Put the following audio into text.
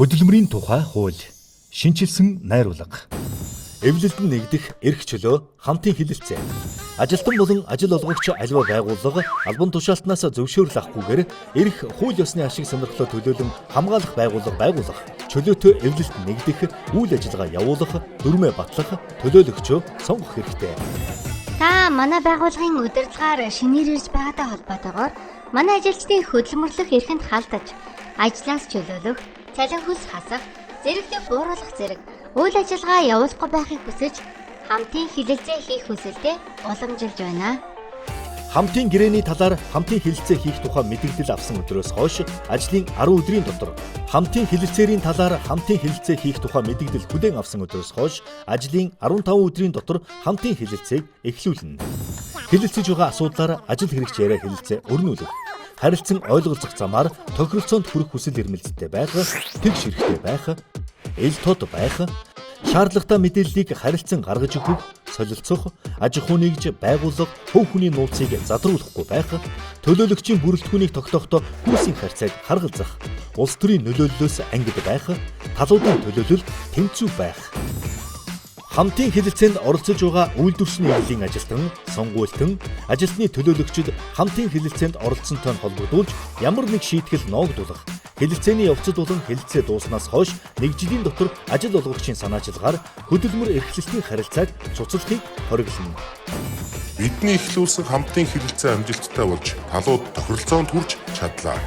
Хөдөлмөрийн тухай хууль, шинчилсэн найруулга, эвлэлд нь нэгдэх эрх чөлөө, хамтын хэлэлцээ. Ажилтан болон ажил олгогч аливаа байгууллага албан тушаалтнаас зөвшөөрөл авахгүйгээр эрх хууль ёсны ашиг сонирхлоо төлөөлөн хамгаалах байгууллага чөлөөтэй эвлэлд нэгдэх, үйл ажиллагаа явуулах, дүрмээ батлах, төлөөлөгчөө сонгох хэрэгтэй. Та манай байгууллагын удирдлагаар шинээр ирж байгаатай холбоотойгоор манай ажилчдын хөдөлмөрлөх эрхэнд халдаж, ажлаас чөлөөлөх, цалин хөлс хасах, зэрэгтэй бууруулах зэрэг үйл ажиллагаа явуулахгүй байхыг хүсэж хамтын хэлэлцээ хийх хүсэлтэд уламжилж байна. Хамтын гэрээний талаар хамтын хэлэлцээ хийх тухай мэдээлэл авсан өдрөөс хойш ажлын 10 өдрийн дотор хамтын хэлэлцээрийн талаар хамтын хэлэлцээ хийх тухай мэдээлэл хүлээн авсан өдрөөс хойш ажлын 15 өдрийн дотор хамтын хэлэлцээг эхлүүлнэ. Хэлэлцэж байгаа асуудлаар ажил хэрэгчээрээ хэлэлцээ өрнүүлэх, харилцан ойлголцох замаар тохиролцоонд хүрэх хүсэл эрмэлзэлтэй байх, тэгш хэрэгтэй байх, эл тод байх, шаардлагатай мэдээллийг харилцан гаргаж өгөх, солилцох, аж ахуй нэгж байгууллага хөв хүний нууцыг задруулахгүй байх, төлөөлөгчийн бүрэлдэхүүнийг тогтоохдоо хүүсийн харьцааг харгалзах, улс төрийн нөлөөллөөс ангид байх, талуудын төлөөлөлд тэнцүү байх. Хамтын хэлэлцээнд оролцож байгаа үйлдвэрчний нэгдлийн ажилтан, сонгуультан, ажилтны төлөөлөгчид хамтын хэлэлцээнд оролцсонтой холбогдуулж ямар нэг шийтгэл ноогдуулах, хэлэлцээний явцад болон хэлэлцээ дууснаас хойш нэг жилийн дотор ажил олгогчийн санаачилгаар хөдөлмөр эрхлэлтийн харилцааг цуцлахыг хориглоно. Бидний эхлүүлсэн хамтын хэлэлцээ амжилттай болж талууд тохиролцоонд хүрч чадлаа.